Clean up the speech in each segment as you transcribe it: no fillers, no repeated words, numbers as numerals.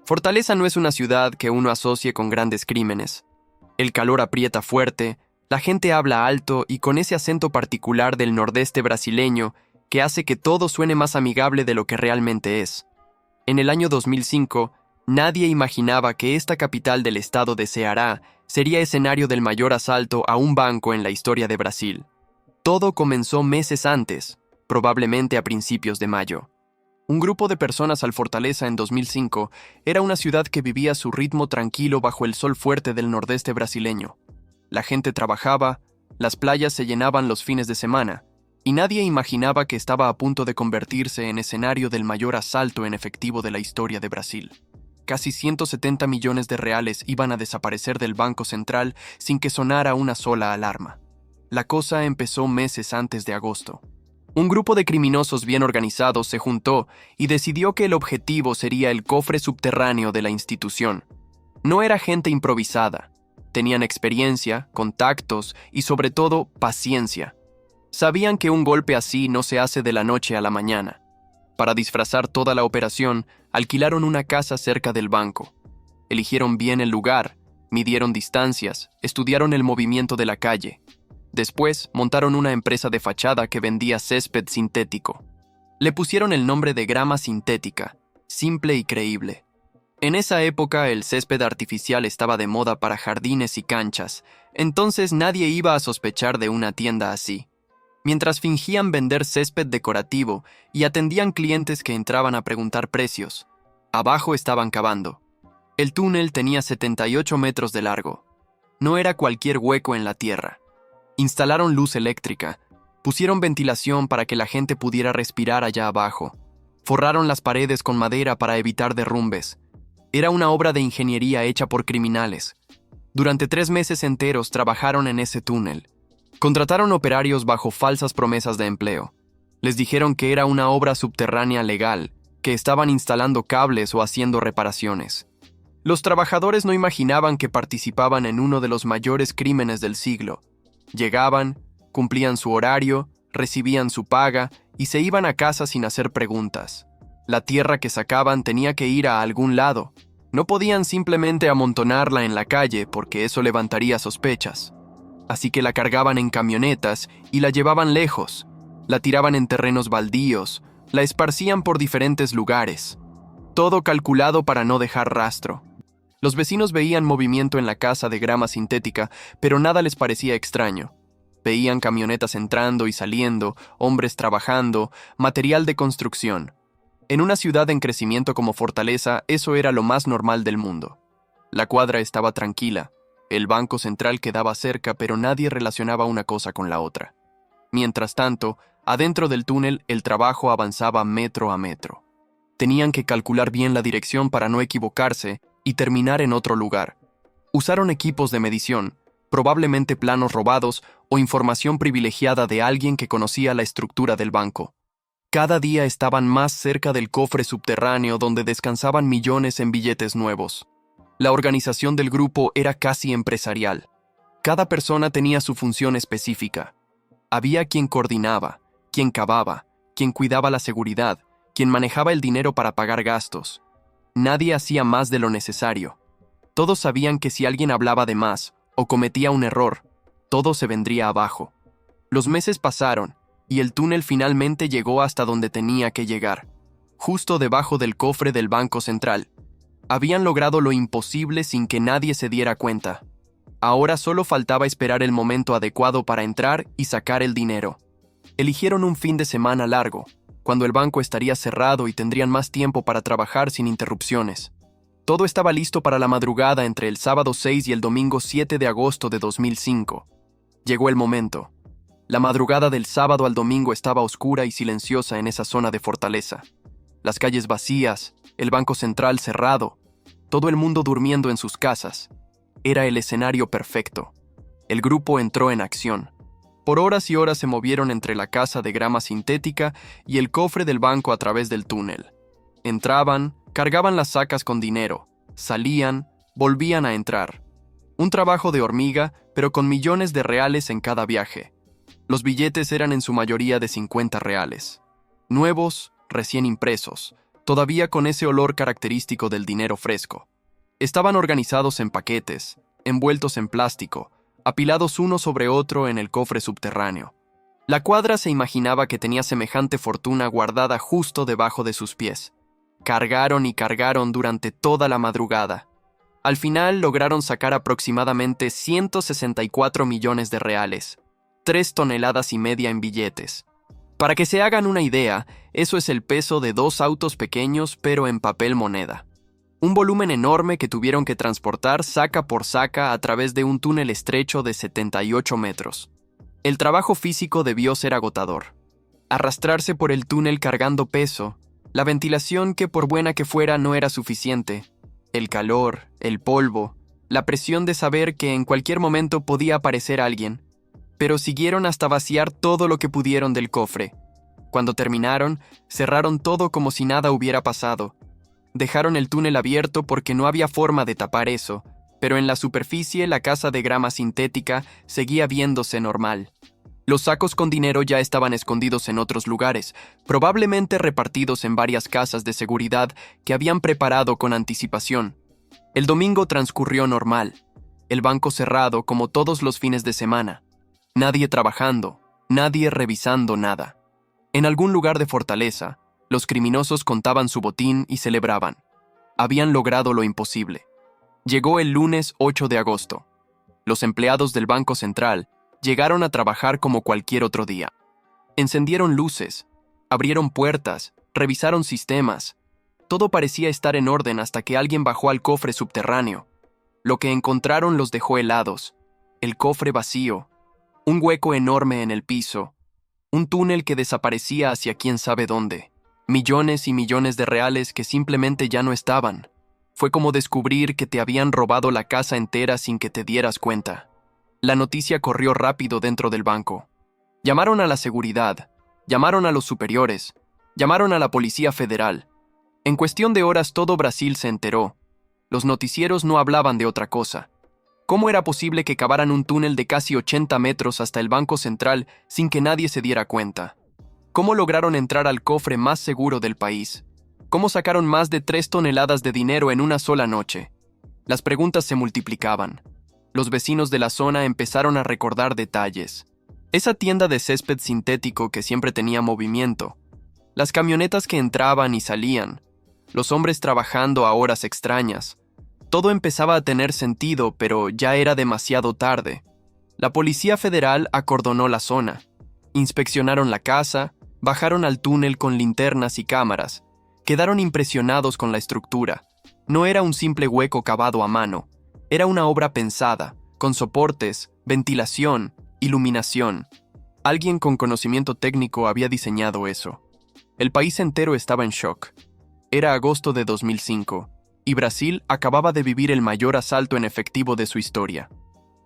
Fortaleza no es una ciudad que uno asocie con grandes crímenes. El calor aprieta fuerte, la gente habla alto y con ese acento particular del nordeste brasileño que hace que todo suene más amigable de lo que realmente es. En el año 2005, nadie imaginaba que esta capital del estado de Ceará sería escenario del mayor asalto a un banco en la historia de Brasil. Todo comenzó meses antes, probablemente a principios de mayo. Un grupo de personas al Fortaleza en 2005 era una ciudad que vivía su ritmo tranquilo bajo el sol fuerte del nordeste brasileño. La gente trabajaba, las playas se llenaban los fines de semana, y nadie imaginaba que estaba a punto de convertirse en escenario del mayor asalto en efectivo de la historia de Brasil. Casi 170 millones de reales iban a desaparecer del Banco Central sin que sonara una sola alarma. La cosa empezó meses antes de agosto. Un grupo de criminosos bien organizados se juntó y decidió que el objetivo sería el cofre subterráneo de la institución. No era gente improvisada. Tenían experiencia, contactos y sobre todo paciencia. Sabían que un golpe así no se hace de la noche a la mañana. Para disfrazar toda la operación, alquilaron una casa cerca del banco. Eligieron bien el lugar, midieron distancias, estudiaron el movimiento de la calle. Después, montaron una empresa de fachada que vendía césped sintético. Le pusieron el nombre de grama sintética, simple y creíble. En esa época, el césped artificial estaba de moda para jardines y canchas, entonces nadie iba a sospechar de una tienda así. Mientras fingían vender césped decorativo y atendían clientes que entraban a preguntar precios, abajo estaban cavando. El túnel tenía 78 metros de largo. No era cualquier hueco en la tierra. Instalaron luz eléctrica, pusieron ventilación para que la gente pudiera respirar allá abajo, forraron las paredes con madera para evitar derrumbes. Era una obra de ingeniería hecha por criminales. Durante 3 meses enteros trabajaron en ese túnel. Contrataron operarios bajo falsas promesas de empleo. Les dijeron que era una obra subterránea legal, que estaban instalando cables o haciendo reparaciones. Los trabajadores no imaginaban que participaban en uno de los mayores crímenes del siglo. Llegaban, cumplían su horario, recibían su paga y se iban a casa sin hacer preguntas. La tierra que sacaban tenía que ir a algún lado. No podían simplemente amontonarla en la calle porque eso levantaría sospechas. Así que la cargaban en camionetas y la llevaban lejos. La tiraban en terrenos baldíos, la esparcían por diferentes lugares. Todo calculado para no dejar rastro. Los vecinos veían movimiento en la casa de grama sintética, pero nada les parecía extraño. Veían camionetas entrando y saliendo, hombres trabajando, material de construcción. En una ciudad en crecimiento como Fortaleza, eso era lo más normal del mundo. La cuadra estaba tranquila, el Banco Central quedaba cerca, pero nadie relacionaba una cosa con la otra. Mientras tanto, adentro del túnel, el trabajo avanzaba metro a metro. Tenían que calcular bien la dirección para no equivocarse y terminar en otro lugar. Usaron equipos de medición, probablemente planos robados o información privilegiada de alguien que conocía la estructura del banco. Cada día estaban más cerca del cofre subterráneo donde descansaban millones en billetes nuevos. La organización del grupo era casi empresarial. Cada persona tenía su función específica. Había quien coordinaba, quien cavaba, quien cuidaba la seguridad, quien manejaba el dinero para pagar gastos. Nadie hacía más de lo necesario. Todos sabían que si alguien hablaba de más o cometía un error, todo se vendría abajo. Los meses pasaron y el túnel finalmente llegó hasta donde tenía que llegar, justo debajo del cofre del Banco Central. Habían logrado lo imposible sin que nadie se diera cuenta. Ahora solo faltaba esperar el momento adecuado para entrar y sacar el dinero. Eligieron un fin de semana largo, cuando el banco estaría cerrado y tendrían más tiempo para trabajar sin interrupciones. Todo estaba listo para la madrugada entre el sábado 6 y el domingo 7 de agosto de 2005. Llegó el momento. La madrugada del sábado al domingo estaba oscura y silenciosa en esa zona de Fortaleza. Las calles vacías, el Banco Central cerrado, todo el mundo durmiendo en sus casas. Era el escenario perfecto. El grupo entró en acción. Por horas y horas se movieron entre la casa de grama sintética y el cofre del banco a través del túnel. Entraban, cargaban las sacas con dinero, salían, volvían a entrar. Un trabajo de hormiga, pero con millones de reales en cada viaje. Los billetes eran en su mayoría de 50 reales. Nuevos, recién impresos, todavía con ese olor característico del dinero fresco. Estaban organizados en paquetes, envueltos en plástico, apilados uno sobre otro en el cofre subterráneo. La cuadra se imaginaba que tenía semejante fortuna guardada justo debajo de sus pies. Cargaron y cargaron durante toda la madrugada. Al final lograron sacar aproximadamente 164 millones de reales, 3,5 toneladas en billetes. Para que se hagan una idea, eso es el peso de 2 autos pequeños pero en papel moneda. Un volumen enorme que tuvieron que transportar saca por saca a través de un túnel estrecho de 78 metros. El trabajo físico debió ser agotador. Arrastrarse por el túnel cargando peso, la ventilación que por buena que fuera no era suficiente, el calor, el polvo, la presión de saber que en cualquier momento podía aparecer alguien, pero siguieron hasta vaciar todo lo que pudieron del cofre. Cuando terminaron, cerraron todo como si nada hubiera pasado. Dejaron el túnel abierto porque no había forma de tapar eso, pero en la superficie la casa de grama sintética seguía viéndose normal. Los sacos con dinero ya estaban escondidos en otros lugares, probablemente repartidos en varias casas de seguridad que habían preparado con anticipación. El domingo transcurrió normal, el banco cerrado como todos los fines de semana. Nadie trabajando, nadie revisando nada. En algún lugar de Fortaleza, los criminosos contaban su botín y celebraban. Habían logrado lo imposible. Llegó el lunes 8 de agosto. Los empleados del Banco Central llegaron a trabajar como cualquier otro día. Encendieron luces, abrieron puertas, revisaron sistemas. Todo parecía estar en orden hasta que alguien bajó al cofre subterráneo. Lo que encontraron los dejó helados. El cofre vacío, un hueco enorme en el piso, un túnel que desaparecía hacia quién sabe dónde. Millones y millones de reales que simplemente ya no estaban. Fue como descubrir que te habían robado la casa entera sin que te dieras cuenta. La noticia corrió rápido dentro del banco. Llamaron a la seguridad, llamaron a los superiores, llamaron a la Policía Federal. En cuestión de horas todo Brasil se enteró. Los noticieros no hablaban de otra cosa. ¿Cómo era posible que cavaran un túnel de casi 80 metros hasta el Banco Central sin que nadie se diera cuenta? ¿Cómo lograron entrar al cofre más seguro del país? ¿Cómo sacaron más de 3 toneladas de dinero en una sola noche? Las preguntas se multiplicaban. Los vecinos de la zona empezaron a recordar detalles. Esa tienda de césped sintético que siempre tenía movimiento. Las camionetas que entraban y salían. Los hombres trabajando a horas extrañas. Todo empezaba a tener sentido, pero ya era demasiado tarde. La Policía Federal acordonó la zona. Inspeccionaron la casa, bajaron al túnel con linternas y cámaras. Quedaron impresionados con la estructura. No era un simple hueco cavado a mano. Era una obra pensada, con soportes, ventilación, iluminación. Alguien con conocimiento técnico había diseñado eso. El país entero estaba en shock. Era agosto de 2005, y Brasil acababa de vivir el mayor asalto en efectivo de su historia.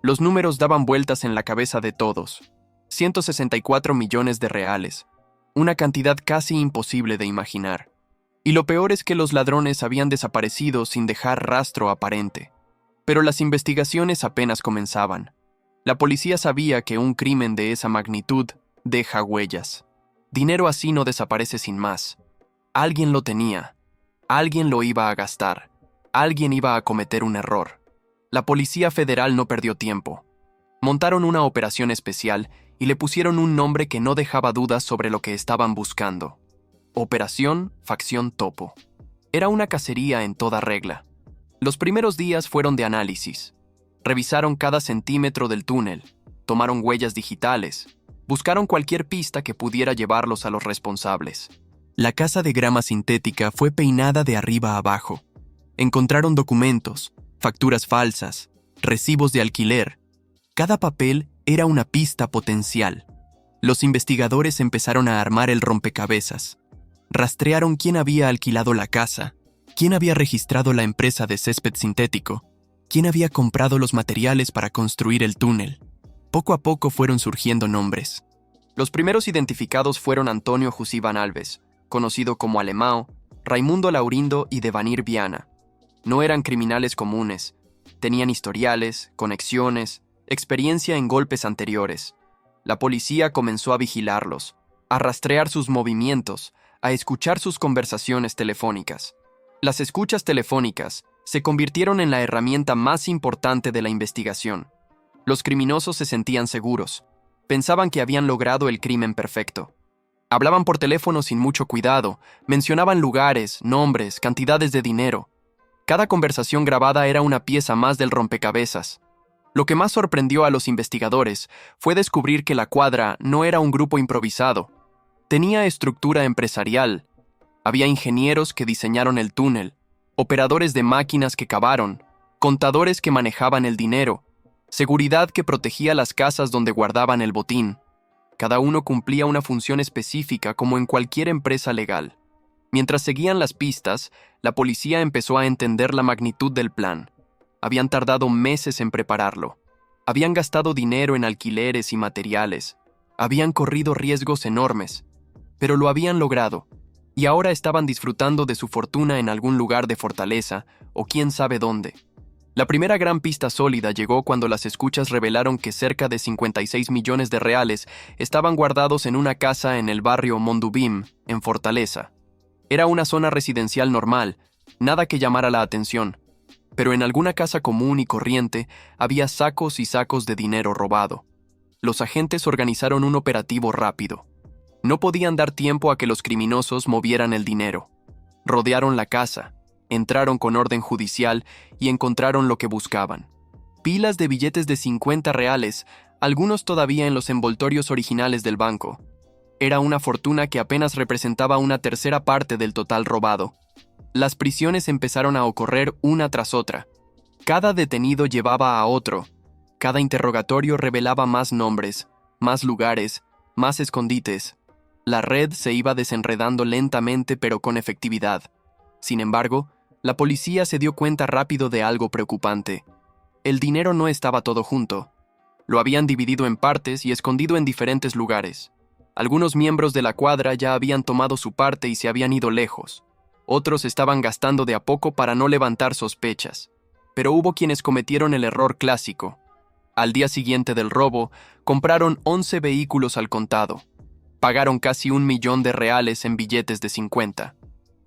Los números daban vueltas en la cabeza de todos. 164 millones de reales. Una cantidad casi imposible de imaginar. Y lo peor es que los ladrones habían desaparecido sin dejar rastro aparente. Pero las investigaciones apenas comenzaban. La policía sabía que un crimen de esa magnitud deja huellas. Dinero así no desaparece sin más. Alguien lo tenía. Alguien lo iba a gastar. Alguien iba a cometer un error. La Policía Federal no perdió tiempo. Montaron una operación especial y le pusieron un nombre que no dejaba dudas sobre lo que estaban buscando. Operación Facción Topo. Era una cacería en toda regla. Los primeros días fueron de análisis. Revisaron cada centímetro del túnel, tomaron huellas digitales, buscaron cualquier pista que pudiera llevarlos a los responsables. La casa de grama sintética fue peinada de arriba a abajo. Encontraron documentos, facturas falsas, recibos de alquiler. Cada papel era una pista potencial. Los investigadores empezaron a armar el rompecabezas. Rastrearon quién había alquilado la casa, quién había registrado la empresa de césped sintético, quién había comprado los materiales para construir el túnel. Poco a poco fueron surgiendo nombres. Los primeros identificados fueron Antonio Jusíban Alves, conocido como Alemão, Raimundo Laurindo y Devanir Viana. No eran criminales comunes. Tenían historiales, conexiones, experiencia en golpes anteriores. La policía comenzó a vigilarlos, a rastrear sus movimientos, a escuchar sus conversaciones telefónicas. Las escuchas telefónicas se convirtieron en la herramienta más importante de la investigación. Los criminosos se sentían seguros. Pensaban que habían logrado el crimen perfecto. Hablaban por teléfono sin mucho cuidado, mencionaban lugares, nombres, cantidades de dinero. Cada conversación grabada era una pieza más del rompecabezas. Lo que más sorprendió a los investigadores fue descubrir que la Cuadra no era un grupo improvisado. Tenía estructura empresarial. Había ingenieros que diseñaron el túnel, operadores de máquinas que cavaron, contadores que manejaban el dinero, seguridad que protegía las casas donde guardaban el botín. Cada uno cumplía una función específica como en cualquier empresa legal. Mientras seguían las pistas, la policía empezó a entender la magnitud del plan. Habían tardado meses en prepararlo. Habían gastado dinero en alquileres y materiales. Habían corrido riesgos enormes. Pero lo habían logrado, y ahora estaban disfrutando de su fortuna en algún lugar de Fortaleza, o quién sabe dónde. La primera gran pista sólida llegó cuando las escuchas revelaron que cerca de 56 millones de reales estaban guardados en una casa en el barrio Mondubim, en Fortaleza. Era una zona residencial normal, nada que llamara la atención, pero en alguna casa común y corriente había sacos y sacos de dinero robado. Los agentes organizaron un operativo rápido. No podían dar tiempo a que los criminosos movieran el dinero. Rodearon la casa, entraron con orden judicial y encontraron lo que buscaban. Pilas de billetes de 50 reales, algunos todavía en los envoltorios originales del banco. Era una fortuna que apenas representaba una tercera parte del total robado. Las prisiones empezaron a ocurrir una tras otra. Cada detenido llevaba a otro. Cada interrogatorio revelaba más nombres, más lugares, más escondites. La red se iba desenredando lentamente pero con efectividad. Sin embargo, la policía se dio cuenta rápido de algo preocupante. El dinero no estaba todo junto. Lo habían dividido en partes y escondido en diferentes lugares. Algunos miembros de la Cuadra ya habían tomado su parte y se habían ido lejos. Otros estaban gastando de a poco para no levantar sospechas. Pero hubo quienes cometieron el error clásico. Al día siguiente del robo, compraron 11 vehículos al contado. Pagaron casi 1 millón de reales en billetes de 50.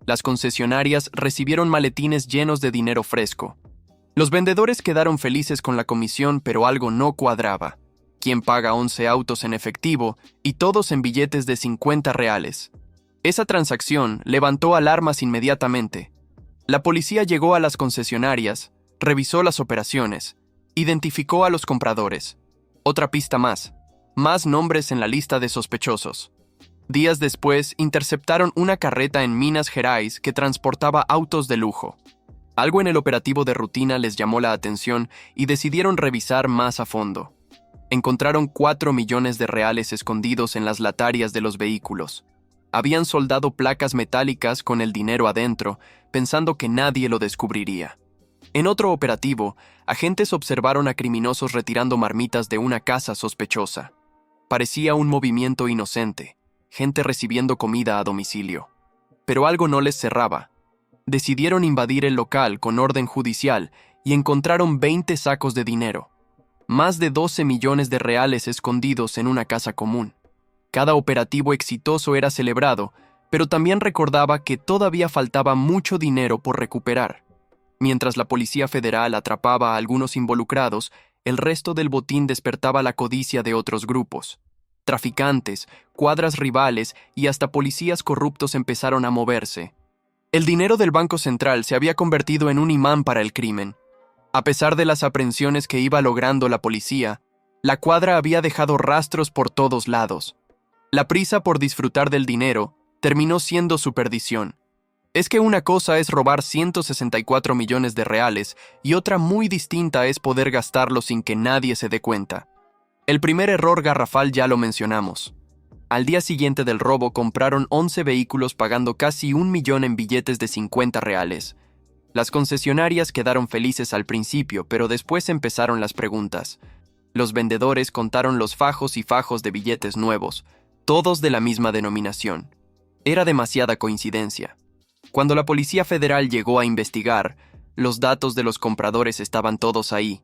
Las concesionarias recibieron maletines llenos de dinero fresco. Los vendedores quedaron felices con la comisión, pero algo no cuadraba. ¿Quién paga 11 autos en efectivo y todos en billetes de 50 reales? Esa transacción levantó alarmas inmediatamente. La policía llegó a las concesionarias, revisó las operaciones, identificó a los compradores. Otra pista más. Más nombres en la lista de sospechosos. Días después, interceptaron una carreta en Minas Gerais que transportaba autos de lujo. Algo en el operativo de rutina les llamó la atención y decidieron revisar más a fondo. Encontraron 4 millones de reales escondidos en las latarias de los vehículos. Habían soldado placas metálicas con el dinero adentro, pensando que nadie lo descubriría. En otro operativo, agentes observaron a criminosos retirando marmitas de una casa sospechosa. Parecía un movimiento inocente, gente recibiendo comida a domicilio. Pero algo no les cerraba. Decidieron invadir el local con orden judicial y encontraron 20 sacos de dinero. Más de 12 millones de reales escondidos en una casa común. Cada operativo exitoso era celebrado, pero también recordaba que todavía faltaba mucho dinero por recuperar. Mientras la Policía Federal atrapaba a algunos involucrados, el resto del botín despertaba la codicia de otros grupos. Traficantes, cuadras rivales y hasta policías corruptos empezaron a moverse. El dinero del Banco Central se había convertido en un imán para el crimen. A pesar de las aprehensiones que iba logrando la policía, la Cuadra había dejado rastros por todos lados. La prisa por disfrutar del dinero terminó siendo su perdición. Es que una cosa es robar 164 millones de reales y otra muy distinta es poder gastarlo sin que nadie se dé cuenta. El primer error garrafal ya lo mencionamos. Al día siguiente del robo compraron 11 vehículos pagando casi 1 millón en billetes de 50 reales. Las concesionarias quedaron felices al principio, pero después empezaron las preguntas. Los vendedores contaron los fajos y fajos de billetes nuevos, todos de la misma denominación. Era demasiada coincidencia. Cuando la Policía Federal llegó a investigar, los datos de los compradores estaban todos ahí.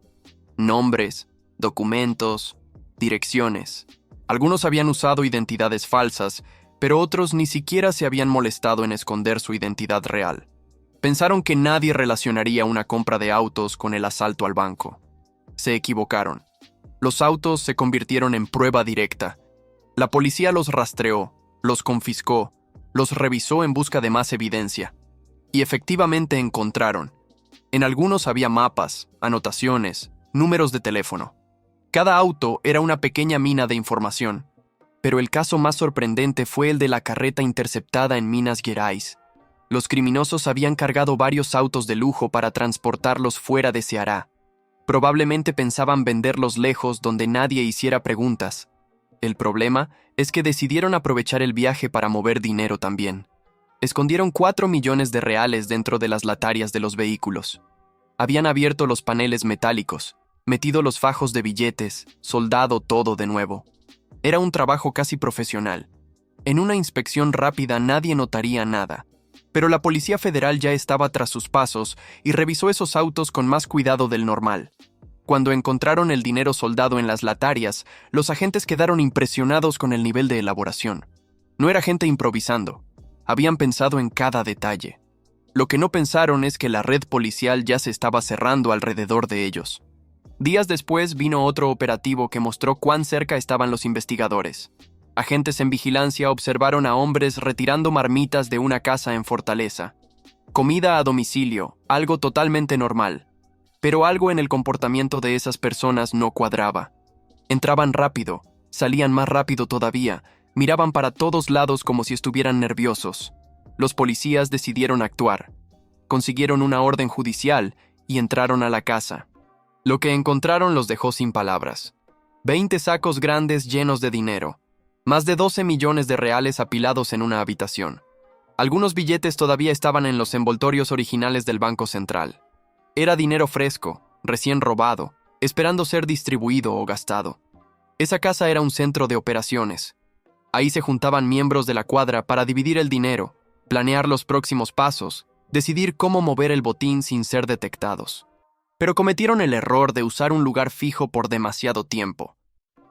Nombres, documentos, direcciones. Algunos habían usado identidades falsas, pero otros ni siquiera se habían molestado en esconder su identidad real. Pensaron que nadie relacionaría una compra de autos con el asalto al banco. Se equivocaron. Los autos se convirtieron en prueba directa. La policía los rastreó, los confiscó, los revisó en busca de más evidencia. Y efectivamente encontraron. En algunos había mapas, anotaciones, números de teléfono. Cada auto era una pequeña mina de información. Pero el caso más sorprendente fue el de la carreta interceptada en Minas Gerais. Los criminosos habían cargado varios autos de lujo para transportarlos fuera de Ceará. Probablemente pensaban venderlos lejos donde nadie hiciera preguntas. El problema es que decidieron aprovechar el viaje para mover dinero también. Escondieron 4 millones de reales dentro de las latarias de los vehículos. Habían abierto los paneles metálicos, metido los fajos de billetes, soldado todo de nuevo. Era un trabajo casi profesional. En una inspección rápida nadie notaría nada. Pero la Policía Federal ya estaba tras sus pasos y revisó esos autos con más cuidado del normal. Cuando encontraron el dinero soldado en las latarias, los agentes quedaron impresionados con el nivel de elaboración. No era gente improvisando. Habían pensado en cada detalle. Lo que no pensaron es que la red policial ya se estaba cerrando alrededor de ellos. Días después vino otro operativo que mostró cuán cerca estaban los investigadores. Agentes en vigilancia observaron a hombres retirando marmitas de una casa en Fortaleza. Comida a domicilio, algo totalmente normal. Pero algo en el comportamiento de esas personas no cuadraba. Entraban rápido, salían más rápido todavía, miraban para todos lados como si estuvieran nerviosos. Los policías decidieron actuar. Consiguieron una orden judicial y entraron a la casa. Lo que encontraron los dejó sin palabras. 20 sacos grandes llenos de dinero. Más de 12 millones de reales apilados en una habitación. Algunos billetes todavía estaban en los envoltorios originales del Banco Central. Era dinero fresco, recién robado, esperando ser distribuido o gastado. Esa casa era un centro de operaciones. Ahí se juntaban miembros de la cuadra para dividir el dinero, planear los próximos pasos, decidir cómo mover el botín sin ser detectados. Pero cometieron el error de usar un lugar fijo por demasiado tiempo.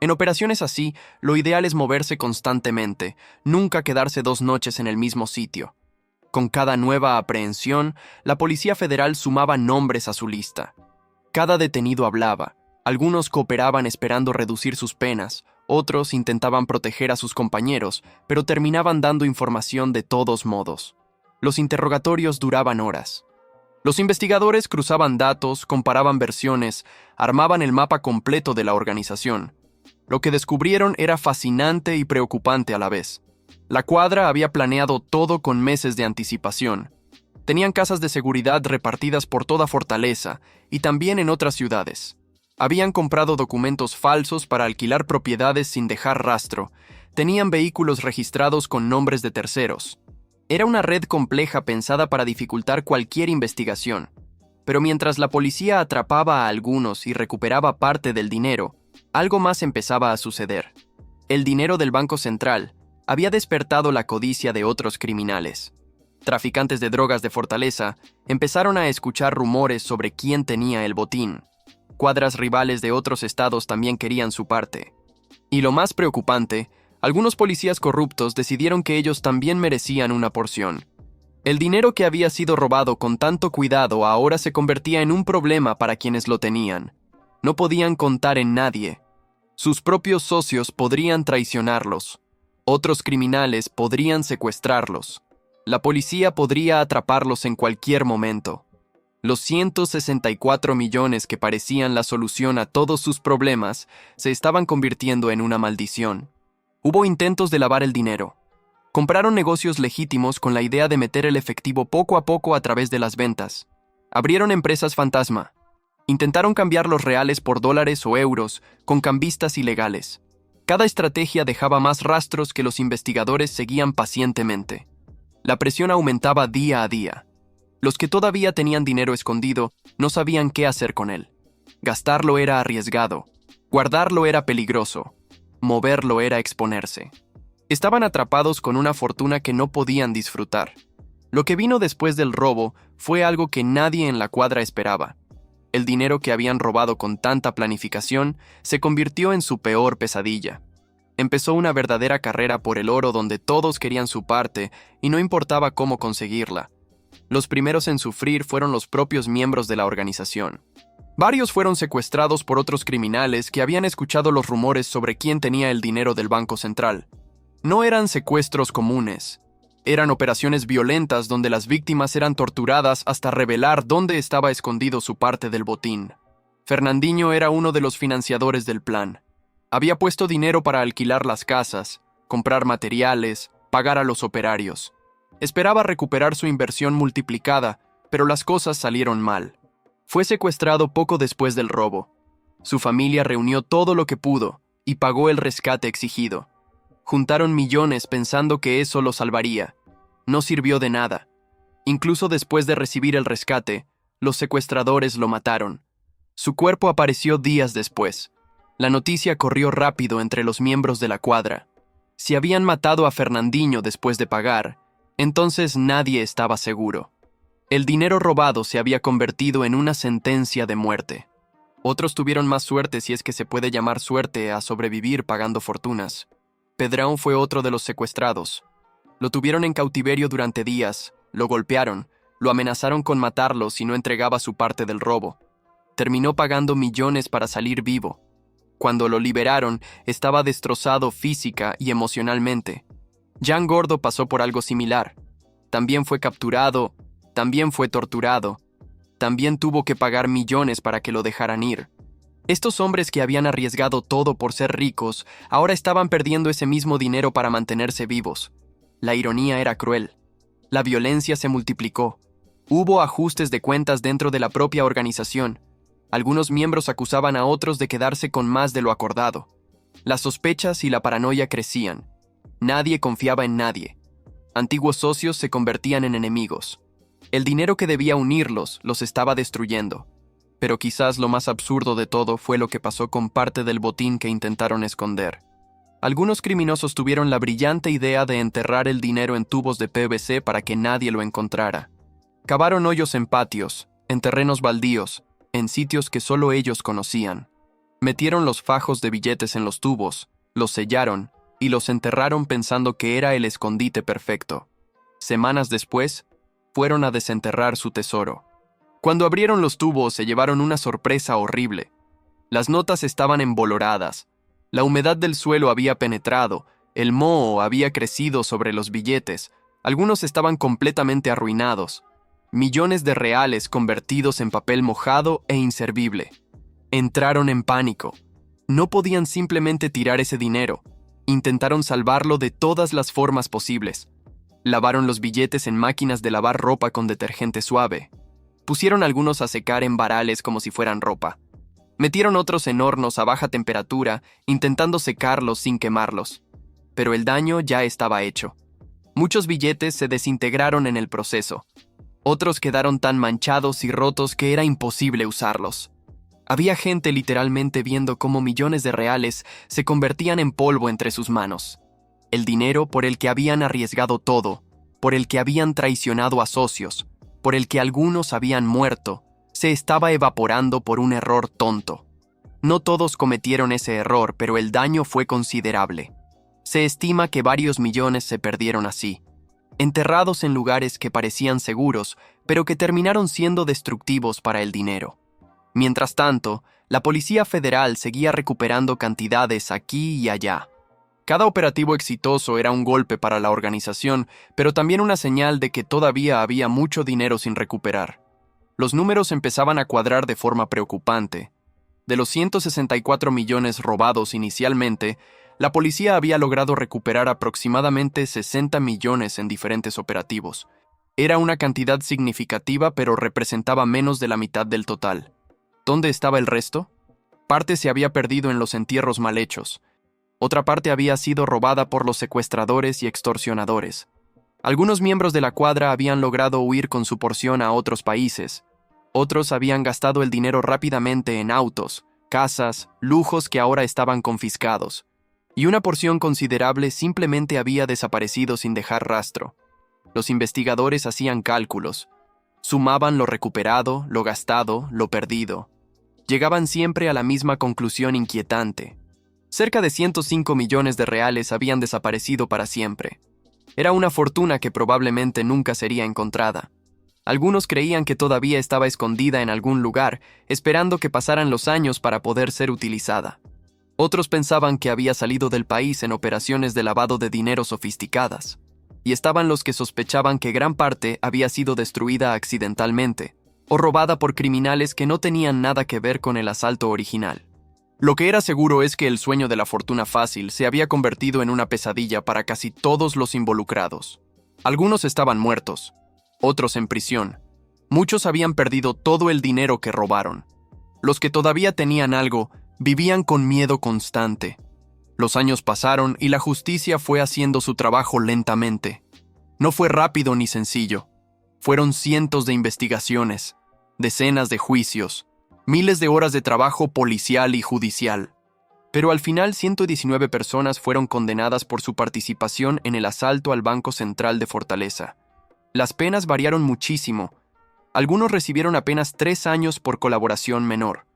En operaciones así, lo ideal es moverse constantemente, nunca quedarse 2 noches en el mismo sitio. Con cada nueva aprehensión, la Policía Federal sumaba nombres a su lista. Cada detenido hablaba, algunos cooperaban esperando reducir sus penas, otros intentaban proteger a sus compañeros, pero terminaban dando información de todos modos. Los interrogatorios duraban horas. Los investigadores cruzaban datos, comparaban versiones, armaban el mapa completo de la organización. Lo que descubrieron era fascinante y preocupante a la vez. La cuadra había planeado todo con meses de anticipación. Tenían casas de seguridad repartidas por toda Fortaleza y también en otras ciudades. Habían comprado documentos falsos para alquilar propiedades sin dejar rastro. Tenían vehículos registrados con nombres de terceros. Era una red compleja pensada para dificultar cualquier investigación. Pero mientras la policía atrapaba a algunos y recuperaba parte del dinero, algo más empezaba a suceder. El dinero del Banco Central había despertado la codicia de otros criminales. Traficantes de drogas de Fortaleza empezaron a escuchar rumores sobre quién tenía el botín. Cuadras rivales de otros estados también querían su parte. Y lo más preocupante, algunos policías corruptos decidieron que ellos también merecían una porción. El dinero que había sido robado con tanto cuidado ahora se convertía en un problema para quienes lo tenían. No podían contar en nadie. Sus propios socios podrían traicionarlos. Otros criminales podrían secuestrarlos. La policía podría atraparlos en cualquier momento. Los 164 millones que parecían la solución a todos sus problemas se estaban convirtiendo en una maldición. Hubo intentos de lavar el dinero. Compraron negocios legítimos con la idea de meter el efectivo poco a poco a través de las ventas. Abrieron empresas fantasma. Intentaron cambiar los reales por dólares o euros con cambistas ilegales. Cada estrategia dejaba más rastros que los investigadores seguían pacientemente. La presión aumentaba día a día. Los que todavía tenían dinero escondido no sabían qué hacer con él. Gastarlo era arriesgado. Guardarlo era peligroso. Moverlo era exponerse. Estaban atrapados con una fortuna que no podían disfrutar. Lo que vino después del robo fue algo que nadie en la cuadra esperaba. El dinero que habían robado con tanta planificación se convirtió en su peor pesadilla. Empezó una verdadera carrera por el oro donde todos querían su parte y no importaba cómo conseguirla. Los primeros en sufrir fueron los propios miembros de la organización. Varios fueron secuestrados por otros criminales que habían escuchado los rumores sobre quién tenía el dinero del Banco Central. No eran secuestros comunes. Eran operaciones violentas donde las víctimas eran torturadas hasta revelar dónde estaba escondido su parte del botín. Fernandinho era uno de los financiadores del plan. Había puesto dinero para alquilar las casas, comprar materiales, pagar a los operarios. Esperaba recuperar su inversión multiplicada, pero las cosas salieron mal. Fue secuestrado poco después del robo. Su familia reunió todo lo que pudo y pagó el rescate exigido. Juntaron millones pensando que eso lo salvaría. No sirvió de nada. Incluso después de recibir el rescate, los secuestradores lo mataron. Su cuerpo apareció días después. La noticia corrió rápido entre los miembros de la cuadra. Si habían matado a Fernandinho después de pagar, entonces nadie estaba seguro. El dinero robado se había convertido en una sentencia de muerte. Otros tuvieron más suerte, si es que se puede llamar suerte, a sobrevivir pagando fortunas. Pedrão fue otro de los secuestrados. Lo tuvieron en cautiverio durante días, lo golpearon, lo amenazaron con matarlo si no entregaba su parte del robo. Terminó pagando millones para salir vivo. Cuando lo liberaron, estaba destrozado física y emocionalmente. Jan Gordo pasó por algo similar. También fue capturado, también fue torturado, también tuvo que pagar millones para que lo dejaran ir. Estos hombres que habían arriesgado todo por ser ricos, ahora estaban perdiendo ese mismo dinero para mantenerse vivos. La ironía era cruel. La violencia se multiplicó. Hubo ajustes de cuentas dentro de la propia organización. Algunos miembros acusaban a otros de quedarse con más de lo acordado. Las sospechas y la paranoia crecían. Nadie confiaba en nadie. Antiguos socios se convertían en enemigos. El dinero que debía unirlos los estaba destruyendo. Pero quizás lo más absurdo de todo fue lo que pasó con parte del botín que intentaron esconder. Algunos criminosos tuvieron la brillante idea de enterrar el dinero en tubos de PVC para que nadie lo encontrara. Cavaron hoyos en patios, en terrenos baldíos, en sitios que solo ellos conocían. Metieron los fajos de billetes en los tubos, los sellaron y los enterraron pensando que era el escondite perfecto. Semanas después, fueron a desenterrar su tesoro. Cuando abrieron los tubos se llevaron una sorpresa horrible. Las notas estaban emboloradas, la humedad del suelo había penetrado, el moho había crecido sobre los billetes, algunos estaban completamente arruinados. Millones de reales convertidos en papel mojado e inservible. Entraron en pánico. No podían simplemente tirar ese dinero. Intentaron salvarlo de todas las formas posibles. Lavaron los billetes en máquinas de lavar ropa con detergente suave. Pusieron algunos a secar en varales como si fueran ropa. Metieron otros en hornos a baja temperatura, intentando secarlos sin quemarlos. Pero el daño ya estaba hecho. Muchos billetes se desintegraron en el proceso. Otros quedaron tan manchados y rotos que era imposible usarlos. Había gente literalmente viendo cómo millones de reales se convertían en polvo entre sus manos. El dinero por el que habían arriesgado todo, por el que habían traicionado a socios, por el que algunos habían muerto, se estaba evaporando por un error tonto. No todos cometieron ese error, pero el daño fue considerable. Se estima que varios millones se perdieron así, enterrados en lugares que parecían seguros, pero que terminaron siendo destructivos para el dinero. Mientras tanto, la Policía Federal seguía recuperando cantidades aquí y allá. Cada operativo exitoso era un golpe para la organización, pero también una señal de que todavía había mucho dinero sin recuperar. Los números empezaban a cuadrar de forma preocupante. De los 164 millones robados inicialmente, la policía había logrado recuperar aproximadamente 60 millones en diferentes operativos. Era una cantidad significativa, pero representaba menos de la mitad del total. ¿Dónde estaba el resto? Parte se había perdido en los entierros mal hechos. Otra parte había sido robada por los secuestradores y extorsionadores. Algunos miembros de la cuadra habían logrado huir con su porción a otros países. Otros habían gastado el dinero rápidamente en autos, casas, lujos que ahora estaban confiscados. Y una porción considerable simplemente había desaparecido sin dejar rastro. Los investigadores hacían cálculos. Sumaban lo recuperado, lo gastado, lo perdido. Llegaban siempre a la misma conclusión inquietante. Cerca de 105 millones de reales habían desaparecido para siempre. Era una fortuna que probablemente nunca sería encontrada. Algunos creían que todavía estaba escondida en algún lugar, esperando que pasaran los años para poder ser utilizada. Otros pensaban que había salido del país en operaciones de lavado de dinero sofisticadas. Y estaban los que sospechaban que gran parte había sido destruida accidentalmente, o robada por criminales que no tenían nada que ver con el asalto original. Lo que era seguro es que el sueño de la fortuna fácil se había convertido en una pesadilla para casi todos los involucrados. Algunos estaban muertos, otros en prisión. Muchos habían perdido todo el dinero que robaron. Los que todavía tenían algo vivían con miedo constante. Los años pasaron y la justicia fue haciendo su trabajo lentamente. No fue rápido ni sencillo. Fueron cientos de investigaciones, decenas de juicios, miles de horas de trabajo policial y judicial. Pero al final 119 personas fueron condenadas por su participación en el asalto al Banco Central de Fortaleza. Las penas variaron muchísimo. Algunos recibieron apenas 3 años por colaboración menor.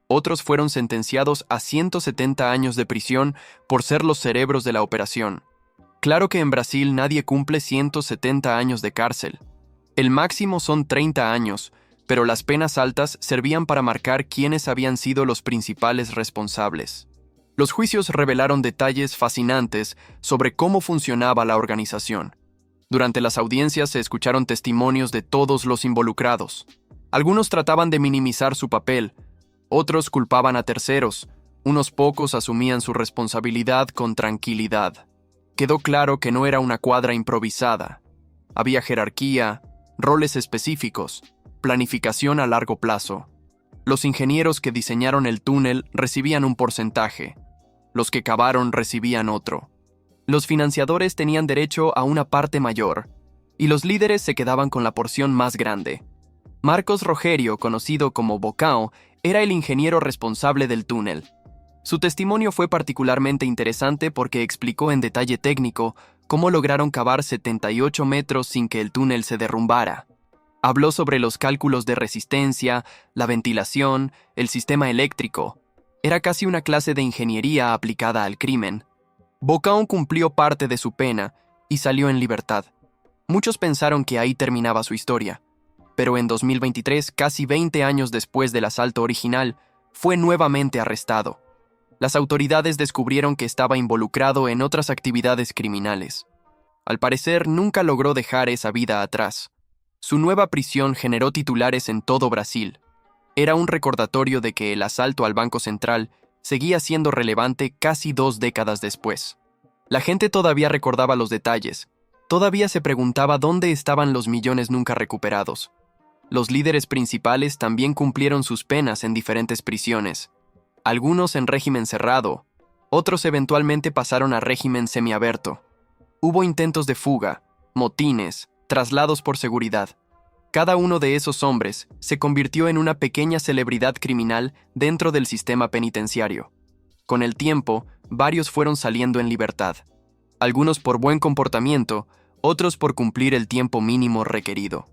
Otros fueron sentenciados a 170 años de prisión por ser los cerebros de la operación. Claro que en Brasil nadie cumple 170 años de cárcel. El máximo son 30 años, pero las penas altas servían para marcar quiénes habían sido los principales responsables. Los juicios revelaron detalles fascinantes sobre cómo funcionaba la organización. Durante las audiencias se escucharon testimonios de todos los involucrados. Algunos trataban de minimizar su papel, otros culpaban a terceros, unos pocos asumían su responsabilidad con tranquilidad. Quedó claro que no era una cuadra improvisada. Había jerarquía, roles específicos, planificación a largo plazo. Los ingenieros que diseñaron el túnel recibían un porcentaje. Los que cavaron recibían otro. Los financiadores tenían derecho a una parte mayor, y los líderes se quedaban con la porción más grande. Marcos Rogério, conocido como Bocão, era el ingeniero responsable del túnel. Su testimonio fue particularmente interesante porque explicó en detalle técnico cómo lograron cavar 78 metros sin que el túnel se derrumbara. Habló sobre los cálculos de resistencia, la ventilación, el sistema eléctrico. Era casi una clase de ingeniería aplicada al crimen. Bocão cumplió parte de su pena y salió en libertad. Muchos pensaron que ahí terminaba su historia. Pero en 2023, casi 20 años después del asalto original, fue nuevamente arrestado. Las autoridades descubrieron que estaba involucrado en otras actividades criminales. Al parecer, nunca logró dejar esa vida atrás. Su nueva prisión generó titulares en todo Brasil. Era un recordatorio de que el asalto al Banco Central seguía siendo relevante casi 2 décadas después. La gente todavía recordaba los detalles. Todavía se preguntaba dónde estaban los millones nunca recuperados. Los líderes principales también cumplieron sus penas en diferentes prisiones. Algunos en régimen cerrado, otros eventualmente pasaron a régimen semiabierto. Hubo intentos de fuga, motines, traslados por seguridad. Cada uno de esos hombres se convirtió en una pequeña celebridad criminal dentro del sistema penitenciario. Con el tiempo, varios fueron saliendo en libertad. Algunos por buen comportamiento, otros por cumplir el tiempo mínimo requerido.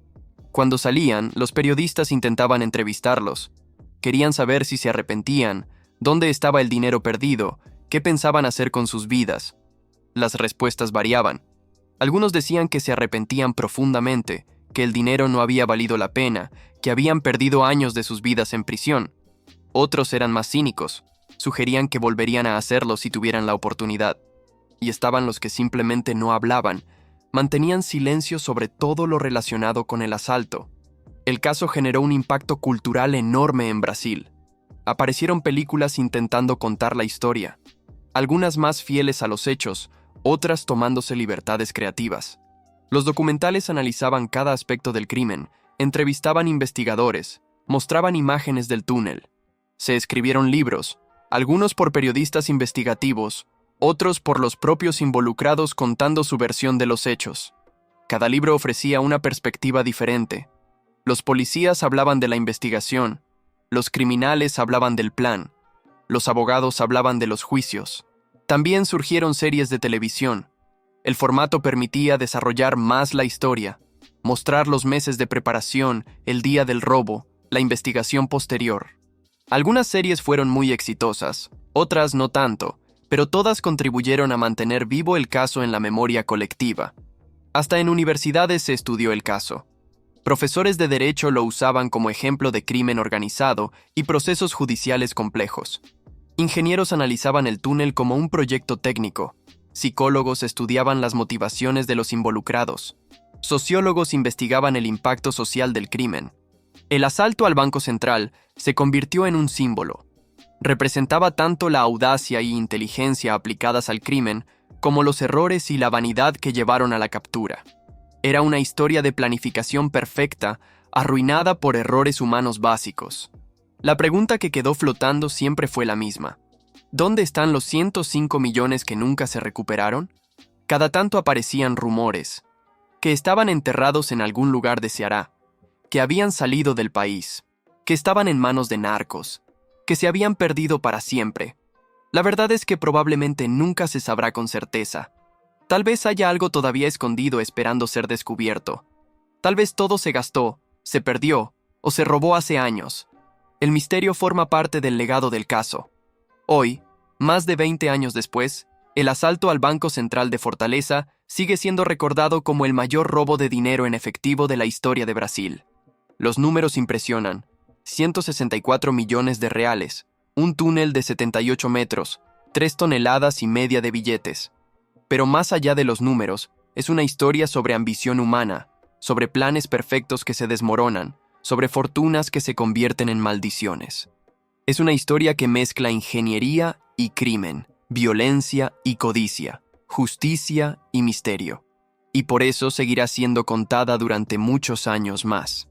Cuando salían, los periodistas intentaban entrevistarlos. Querían saber si se arrepentían, dónde estaba el dinero perdido, qué pensaban hacer con sus vidas. Las respuestas variaban. Algunos decían que se arrepentían profundamente, que el dinero no había valido la pena, que habían perdido años de sus vidas en prisión. Otros eran más cínicos, sugerían que volverían a hacerlo si tuvieran la oportunidad. Y estaban los que simplemente no hablaban, mantenían silencio sobre todo lo relacionado con el asalto. El caso generó un impacto cultural enorme en Brasil. Aparecieron películas intentando contar la historia, algunas más fieles a los hechos, otras tomándose libertades creativas. Los documentales analizaban cada aspecto del crimen, entrevistaban investigadores, mostraban imágenes del túnel. Se escribieron libros, algunos por periodistas investigativos, otros por los propios involucrados contando su versión de los hechos. Cada libro ofrecía una perspectiva diferente. Los policías hablaban de la investigación, los criminales hablaban del plan, los abogados hablaban de los juicios. También surgieron series de televisión. El formato permitía desarrollar más la historia, mostrar los meses de preparación, el día del robo, la investigación posterior. Algunas series fueron muy exitosas, otras no tanto, pero todas contribuyeron a mantener vivo el caso en la memoria colectiva. Hasta en universidades se estudió el caso. Profesores de derecho lo usaban como ejemplo de crimen organizado y procesos judiciales complejos. Ingenieros analizaban el túnel como un proyecto técnico. Psicólogos estudiaban las motivaciones de los involucrados. Sociólogos investigaban el impacto social del crimen. El asalto al Banco Central se convirtió en un símbolo. Representaba tanto la audacia y inteligencia aplicadas al crimen como los errores y la vanidad que llevaron a la captura. Era una historia de planificación perfecta, arruinada por errores humanos básicos. La pregunta que quedó flotando siempre fue la misma. ¿Dónde están los 105 millones que nunca se recuperaron? Cada tanto aparecían rumores, que estaban enterrados en algún lugar de Ceará, que habían salido del país, que estaban en manos de narcos, que se habían perdido para siempre. La verdad es que probablemente nunca se sabrá con certeza. Tal vez haya algo todavía escondido esperando ser descubierto. Tal vez todo se gastó, se perdió o se robó hace años. El misterio forma parte del legado del caso. Hoy, más de 20 años después, el asalto al Banco Central de Fortaleza sigue siendo recordado como el mayor robo de dinero en efectivo de la historia de Brasil. Los números impresionan. 164 millones de reales, un túnel de 78 metros, 3,5 toneladas de billetes. Pero más allá de los números, es una historia sobre ambición humana, sobre planes perfectos que se desmoronan, sobre fortunas que se convierten en maldiciones. Es una historia que mezcla ingeniería y crimen, violencia y codicia, justicia y misterio. Y por eso seguirá siendo contada durante muchos años más.